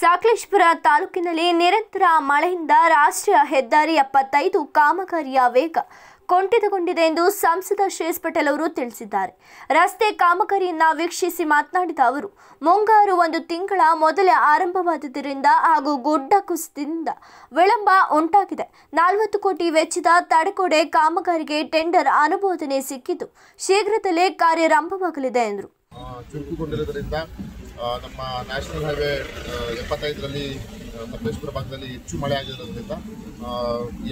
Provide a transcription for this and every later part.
ಸಕಲೇಶಪುರ ತಾಲೂಕಿನಲ್ಲಿ ನಿರಂತರ ಮಳೆಯಿಂದ ರಾಷ್ಟ್ರೀಯ ಹೆದ್ದಾರಿ 75 ಕಾಮಗಾರಿಯ ವೇಗ ಕುಂಠಿತಗೊಂಡಿದೆ ಎಂದು ಸಂಸದ ಶ್ರೇಯಸ್ ಪಟೇಲ್ ಅವರು ತಿಳಿಸಿದ್ದಾರೆ. ರಸ್ತೆ ಕಾಮಗಾರಿಯನ್ನು ವೀಕ್ಷಿಸಿ ಮಾತನಾಡಿದ ಅವರು, ಮುಂಗಾರು ಒಂದು ತಿಂಗಳ ಮೊದಲೇ ಆರಂಭವಾದುದರಿಂದ ಹಾಗೂ ಗುಡ್ಡ ಕುಸಿತದಿಂದ ವಿಳಂಬ ಉಂಟಾಗಿದೆ. 40 ಕೋಟಿ ವೆಚ್ಚದ ತಡೆಗೋಡೆ ಕಾಮಗಾರಿಗೆ ಟೆಂಡರ್ ಅನುಮೋದನೆ ಸಿಕ್ಕಿದ್ದು ಶೀಘ್ರದಲ್ಲೇ ಕಾರ್ಯಾರಂಭವಾಗಲಿದೆ ಎಂದರು. ನಮ್ಮ ನ್ಯಾಷನಲ್ ಹೈವೇ 75ರಲ್ಲಿ ಸಕಲೇಶಪುರ ಭಾಗದಲ್ಲಿ ಹೆಚ್ಚು ಮಳೆ ಆಗಿರೋದ್ರಿಂದ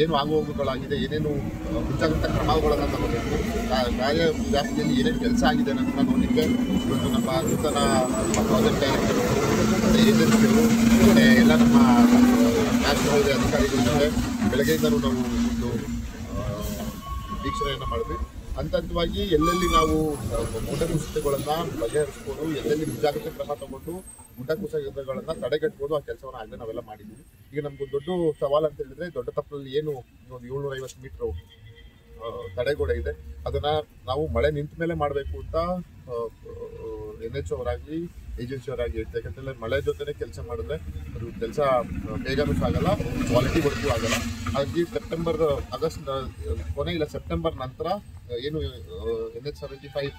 ಏನು ಆಗುಹೋಗುಗಳಾಗಿದೆ, ಏನೇನು ಮುಂಜಾಗ್ರತಾ ಕ್ರಮಗಳನ್ನು ತಗೋಬೇಕು, ಕಾರ್ಯ ವ್ಯಾಪ್ತಿಯಲ್ಲಿ ಏನೇನು ಕೆಲಸ ಆಗಿದೆ ಅನ್ನೋದನ್ನ ನೋಡಲಿಕ್ಕೆ ಇವತ್ತು ನಮ್ಮ ನೂತನ ಪ್ರಾಜೆಕ್ಟ್ ಡೈರೆಕ್ಟರು ಮತ್ತು ಏಜೆನ್ಸಿಗಳು ಮತ್ತು ಎಲ್ಲ ನಮ್ಮ ನ್ಯಾಷನಲ್ ಹೈವೇ ಅಧಿಕಾರಿಗಳ ಜೊತೆ ಬೆಳಗ್ಗೆಯಿಂದಲೂ ನಾವು ಒಂದು ವೀಕ್ಷಣೆಯನ್ನು ಮಾಡಿದ್ವಿ. ಹಂತವಾಗಿ ಎಲ್ಲೆಲ್ಲಿ ನಾವು ಗುಡ್ಡ ಕುಸಿತಗಳನ್ನು ಬಗೆಹರಿಸ್ಬೋದು, ಎಲ್ಲೆಲ್ಲಿ ಮುಂಜಾಗ್ರತೆ ಕ್ರಮ ತಗೊಂಡು ಗುಡ್ಡ ಕುಸಿತಗಳನ್ನು ತಡೆಗಟ್ಬೋದು, ಆ ಕೆಲಸವನ್ನು ಆಗಲೇ ನಾವೆಲ್ಲ ಮಾಡಿದ್ದೀವಿ. ಈಗ ನಮಗೊಂದು ದೊಡ್ಡ ಸವಾಲು ಅಂತ ಹೇಳಿದ್ರೆ, ದೊಡ್ಡ ತಪ್ಪಲಲ್ಲಿ ಏನು ಒಂದು 750 ಮೀಟ್ರು ತಡೆಗೋಡೆ ಇದೆ, ಅದನ್ನು ನಾವು ಮಳೆ ನಿಂತ ಮೇಲೆ ಮಾಡಬೇಕು ಅಂತ NHO ಅವರಾಗಲಿ ಏಜೆನ್ಸಿ ಅವರಾಗಿ ಹೇಳ್ತಾರೆ. ಯಾಕಂತೇಳಿದ್ರೆ ಮಳೆ ಜೊತೆನೇ ಕೆಲಸ ಮಾಡಿದ್ರೆ ಅದು ಕೆಲಸ ಬೇಗನೂ ಸಾಗಲ್ಲ, ಕ್ವಾಲಿಟಿ ವರ್ಕು ಆಗಲ್ಲ. ಹಾಗಾಗಿ ಆಗಸ್ಟ್ ಕೊನೆ ಇಲ್ಲ ಸೆಪ್ಟೆಂಬರ್ ನಂತರ ಏನು NH75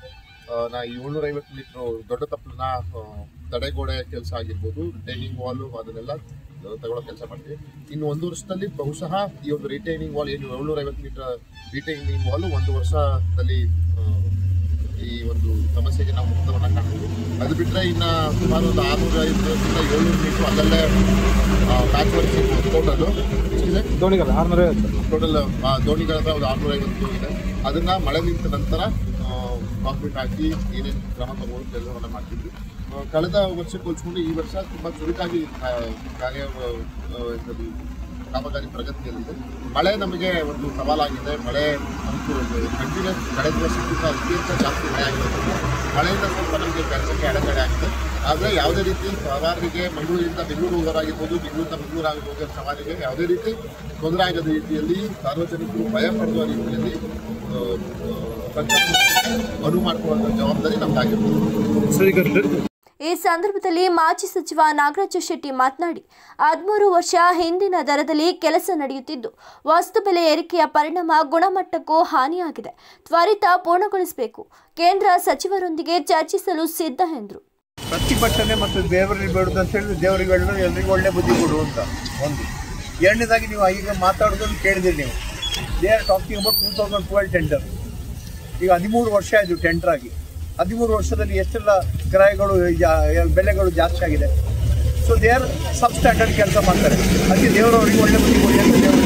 ನ 750 ಮೀಟ್ರು ದೊಡ್ಡ ತಪ್ಪಲನ್ನ ತಡೆಗೋಡೆ ಕೆಲಸ ಆಗಿರ್ಬೋದು, ರಿಟೈನಿಂಗ್ ವಾಲು ಅದನ್ನೆಲ್ಲ ತಗೊಳ್ಳೋ ಕೆಲಸ ಮಾಡ್ತೀವಿ. ಇನ್ನು 1 ವರ್ಷದಲ್ಲಿ ಬಹುಶಃ ಈ ಒಂದು ರಿಟೈನಿಂಗ್ ವಾಲ್ ಏನು 750 ಮೀಟರ್ ರಿಟೈನಿಂಗ್ ವಾಲು 1 ವರ್ಷದಲ್ಲಿ ಈ ಒಂದು ಸಮಸ್ಯೆಗೆ ನಾವು ಮುಕ್ತವನ್ನು ಕಾಣ್ತೀವಿ. ಅದು ಬಿಟ್ಟರೆ ಇನ್ನು ಸುಮಾರು ಒಂದು 650 ರಿಂದ 700 ಮೀಟ್ರು ಅಲ್ಲಲ್ಲೇ ಪ್ಯಾಚ್ ವರ್ಕ್ ಸಿಗ್ಬೋದು. ಟೋಟಲು ಎಷ್ಟಿದೆ? ದೋಣಿಗಳ 650 ಟೋಟಲ್ ದೋಣಿಗಳ ಹತ್ರ ಒಂದು 650 ಇದೆ. ಅದನ್ನು ಮಳೆ ನಿಂತ ನಂತರ ಕಾಂಕ್ರೀಟ್ ಹಾಕಿ ಏನೇನು ಕ್ರಮ ತಗೊಂಡು ಕೆಲಸವನ್ನು ಮಾಡ್ತಿದ್ವಿ. ಕಳೆದ ವರ್ಷಕ್ಕೆ ಹೋಲಿಸ್ಕೊಂಡು ಈ ವರ್ಷ ತುಂಬ ಚುರುಕಾಗಿ ಕಾಮಗಾರಿ ಪ್ರಗತಿಯಲ್ಲಿದೆ. ಮಳೆ ನಮಗೆ ಒಂದು ಸವಾಲಾಗಿದೆ. ಮಳೆ ಕಂಟಿನ್ಯೂಸ್ ಕಳೆದ ವರ್ಷಕ್ಕಿಂತ ಅತ್ಯಂತ ಜಾಸ್ತಿ ಮಳೆ ಆಗಿರೋದ್ರಿಂದ ಮಳೆಯಿಂದ ಸ್ವಲ್ಪ ನಮಗೆ ಕೆಲಸಕ್ಕೆ ಅಡೆತಡೆ ಆಗಿದೆ. ಆದರೆ ಯಾವುದೇ ರೀತಿ ಸವಾರಿಗೆ ಮಂಗಳೂರಿಂದ ಬೆಂಗಳೂರು ಹೋಗೋರಾಗಿರ್ಬೋದು, ಬೆಂಗಳೂರಿಂದ ಮಂಗಳೂರು ಹೋಗೋ ಸವಾರಿಗೆ ಯಾವುದೇ ರೀತಿ ತೊಂದರೆ ಆಗದ ರೀತಿಯಲ್ಲಿ ಸಾರ್ವಜನಿಕರು ಭಯ ಪಡುವ ರೀತಿಯಲ್ಲಿ ಅನುವು ಮಾಡಿಕೊಳ್ಳುವಂಥ ಜವಾಬ್ದಾರಿ ನಮ್ದಾಗಿರ್ಬೋದು. ಈ ಸಂದರ್ಭದಲ್ಲಿ ಮಾಜಿ ಸಚಿವ ನಾಗರಾಜ ಶೆಟ್ಟಿ ಮಾತನಾಡಿ, 13 ವರ್ಷ ಹಿಂದಿನ ದರದಲ್ಲಿ ಕೆಲಸ ನಡೆಯುತ್ತಿದ್ದು ವಸ್ತು ಬೆಲೆ ಏರಿಕೆಯ ಪರಿಣಾಮ ಗುಣಮಟ್ಟಕ್ಕೂ ಹಾನಿಯಾಗಿದೆ. ತ್ವರಿತ ಪೂರ್ಣಗೊಳಿಸಬೇಕು. ಕೇಂದ್ರ ಸಚಿವರೊಂದಿಗೆ ಚರ್ಚಿಸಲು ಸಿದ್ಧ ಎಂದರು. ಪ್ರತಿಭಟನೆ ಮತ್ತು ದೇವರಿಗೆ ಬೇಡುದು ಅಂತ ಹೇಳಿದ್ರೆ ದೇವರಿಗೆ ಬೇಡ, ಎಲ್ಲರಿಗೂ ಒಳ್ಳೆ ಬುದ್ಧಿ ಕೊಡು ಅಂತ ಒಂದು. ಎರಡನೇದಾಗಿ ನೀವು ಈಗ ಮಾತಾಡೋದನ್ನು ಕೇಳಿದಿರಿ ನೀವು. They are talking about 2012 tender. ಈಗ 13 ವರ್ಷ ಆಯಿತು ಟೆಂಡರ್ ಆಗಿ. 13 ವರ್ಷದಲ್ಲಿ ಎಷ್ಟೆಲ್ಲ ಕ್ರಯಗಳು ಬೆಲೆಗಳು ಜಾಸ್ತಿ ಆಗಿದೆ. So they are sub standard ಕೆಲಸ ಮಾಡ್ತಾರೆ. ಅದಕ್ಕೆ ದೇವರವರಿಗೆ ಒಳ್ಳೆ ಬುದ್ಧಿ ಕೊಡಿ ಅಂತ ದೇವರು.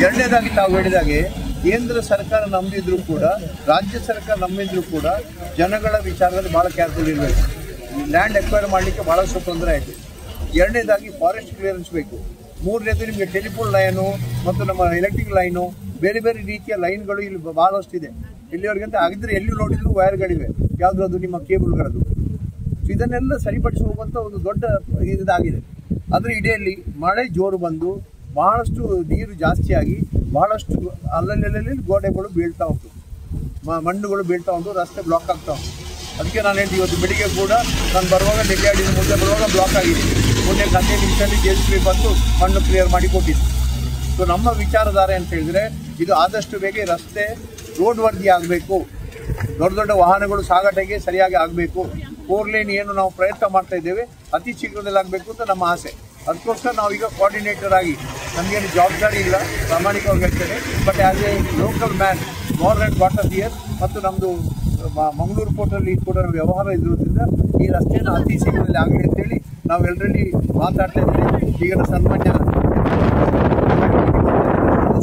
ಎರಡನೇದಾಗಿ ತಾವು ಹೇಳಿದಾಗೆ ಕೇಂದ್ರ ಸರ್ಕಾರ ನಂಬಿದ್ರು ಕೂಡ, ರಾಜ್ಯ ಸರ್ಕಾರ ನಂಬಿದ್ರು ಕೂಡ ಜನಗಳ ವಿಚಾರದಲ್ಲಿ ಭಾಳ ಕೇರ್ಫುಲ್ ಇರಬೇಕು. ಲ್ಯಾಂಡ್ ಎಕ್ವೈರ್ ಮಾಡಲಿಕ್ಕೆ ಭಾಳಷ್ಟು ತೊಂದರೆ ಆಯಿತು. ಎರಡನೇದಾಗಿ ಫಾರೆಸ್ಟ್ ಕ್ಲಿಯರೆನ್ಸ್ ಬೇಕು. ಮೂರನೇದು ನಿಮಗೆ ಟೆಲಿಫೋನ್ ಲೈನು ಮತ್ತು ನಮ್ಮ ಎಲೆಕ್ಟ್ರಿಕ್ ಲೈನು, ಬೇರೆ ಬೇರೆ ರೀತಿಯ ಲೈನ್ಗಳು ಇಲ್ಲಿ ಭಾಳಷ್ಟಿದೆ. ಇಲ್ಲಿವರೆಗಂತ ಆಗಿದ್ರೆ ಎಲ್ಲಿ ನೋಡಿದ್ರು ವೈರ್ಗಳಿವೆ, ಯಾವುದು ಅದು ನಿಮ್ಮ ಕೇಬಲ್ಗಳದ್ದು. ಸೊ ಇದನ್ನೆಲ್ಲ ಸರಿಪಡಿಸಿ ಹೋಗುವಂಥ ಒಂದು ದೊಡ್ಡ ಇದಾಗಿದೆ. ಆದರೆ ಇಡೀಯಲ್ಲಿ ಮಳೆ ಜೋರು ಬಂದು ಬಹಳಷ್ಟು ನೀರು ಜಾಸ್ತಿಯಾಗಿ ಬಹಳಷ್ಟು ಅಲ್ಲಲ್ಲಿ ಗೋಡೆಗಳು ಬೀಳ್ತಾ ಉಂಟು, ಮಣ್ಣುಗಳು ಬೀಳ್ತಾ ಉಂಟು, ರಸ್ತೆ ಬ್ಲಾಕ್ ಆಗ್ತಾ ಉಂಟು. ಅದಕ್ಕೆ ನಾನು ಹೇಳ್ತೀನಿ, ಇವತ್ತು ಬೆಳಿಗ್ಗೆ ಕೂಡ ನಾನು ಬರುವಾಗ ನೆಗ್ಗಾಡಿದ ಮುಂದೆ ಬರುವಾಗ ಬ್ಲಾಕ್ ಆಗಿದೆ. ಮೊನ್ನೆ 15 ನಿಮಿಷದಲ್ಲಿ JCB ಬಂದು ಮಣ್ಣು ಕ್ಲಿಯರ್ ಮಾಡಿ ಕೊಟ್ಟಿದ್ದು. ಸೊ ನಮ್ಮ ವಿಚಾರಧಾರೆ ಅಂತ ಹೇಳಿದ್ರೆ, ಇದು ಆದಷ್ಟು ಬೇಗ ರಸ್ತೆ ರೋಡ್ ವರ್ದಿ ಆಗಬೇಕು. ದೊಡ್ಡ ದೊಡ್ಡ ವಾಹನಗಳು ಸಾಗಾಟಕ್ಕೆ ಸರಿಯಾಗಿ ಆಗಬೇಕು. 4 ಲೇನ್ ಏನು ನಾವು ಪ್ರಯತ್ನ ಮಾಡ್ತಾ ಇದ್ದೇವೆ, ಅತಿ ಶೀಘ್ರದಲ್ಲಿ ಆಗಬೇಕು ಅಂತ ನಮ್ಮ ಆಸೆ. ಅದಕ್ಕೋಸ್ಕರ ನಾವೀಗ ಕೋಆರ್ಡಿನೇಟರ್ ಆಗಿ, ನಮಗೇನು ಜವಾಬ್ದಾರಿ ಇಲ್ಲ ಪ್ರಾಮಾಣಿಕವಾಗಿ ಹೇಳ್ತೇನೆ, but as A local man more and water year ಮತ್ತು ನಮ್ಮದು ಮಂಗಳೂರು ಪೋರ್ಟಲ್ಲಿ ಕೂಡ ವ್ಯವಹಾರ ಇರೋದ್ರಿಂದ ಈ ರಸ್ತೆಯನ್ನು ಅತಿ ಶೀಘ್ರದಲ್ಲಿ ಆಗಲಿ ಅಂತೇಳಿ ನಾವೆಲ್ಲರಲ್ಲಿ ಮಾತಾಡ್ತಾ ಇದ್ದೇವೆ. ಈಗ ಸನ್ಮಾನ್ಯ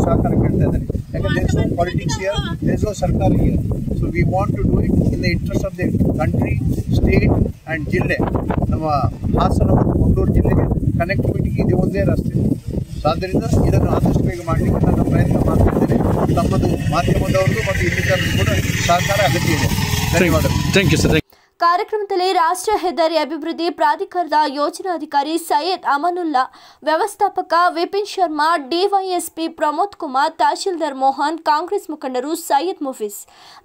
ಸಹಕಾರ ಕೇಳ್ತಾ ಇದ್ದಾರೆ. ಯಾಕಂದ್ರೆ there is no politics here, there is no ಸರ್ಕಾರ here. So we want to do it in the interest of the country, state and ಜಿಲ್ಲೆ. ನಮ್ಮ ಹಾಸನ ಮತ್ತು ಮಂಗಳೂರು ಜಿಲ್ಲೆಗೆ ಕನೆಕ್ಟಿವಿಟಿಗೆ ಇದು ಒಂದೇ ರಸ್ತೆ. ಆದ್ದರಿಂದ ಇದನ್ನು ಆದಷ್ಟು ಬೇಗ ಮಾಡಲಿಕ್ಕೆ ನಾನು ಪ್ರಯತ್ನ ಮಾಡ್ತಾ ಇದ್ದೇನೆ. ತಮ್ಮದು ಮಾಧ್ಯಮದವ್ರದ್ದು ಮತ್ತು ಇನ್ನಿತರದ್ದು ಕೂಡ ಸಹಕಾರ ಅಗತ್ಯ ಇದೆ. ಧನ್ಯವಾದಗಳು. Thank you sir. ಕಾರ್ಯಕ್ರಮದಲ್ಲಿ ರಾಷ್ಟ್ರೀಯ ಹೆದ್ದಾರಿ ಅಭಿವೃದ್ಧಿ ಪ್ರಾಧಿಕಾರದ ಯೋಜನಾಧಿಕಾರಿ ಸೈಯದ್ ಅಮಾನುಲ್ಲಾ, ವ್ಯವಸ್ಥಾಪಕ ವಿಪಿನ್ ಶರ್ಮಾ, ಡಿವೈಎಸ್ಪಿ ಪ್ರಮೋದ್ ಕುಮಾರ್, ತಹಶೀಲ್ದಾರ್ ಮೋಹನ್, ಕಾಂಗ್ರೆಸ್ ಮುಖಂಡರು ಸೈಯದ್ ಮುಫೀಸ್,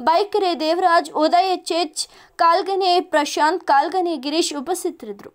ಬೈಕೆರೆ ದೇವರಾಜ್, ಉದಯ್ HH, ಕಾಲ್ಗನೆ ಪ್ರಶಾಂತ್, ಕಾಲ್ಗನೆ ಗಿರೀಶ್ ಉಪಸ್ಥಿತರಿದ್ದರು.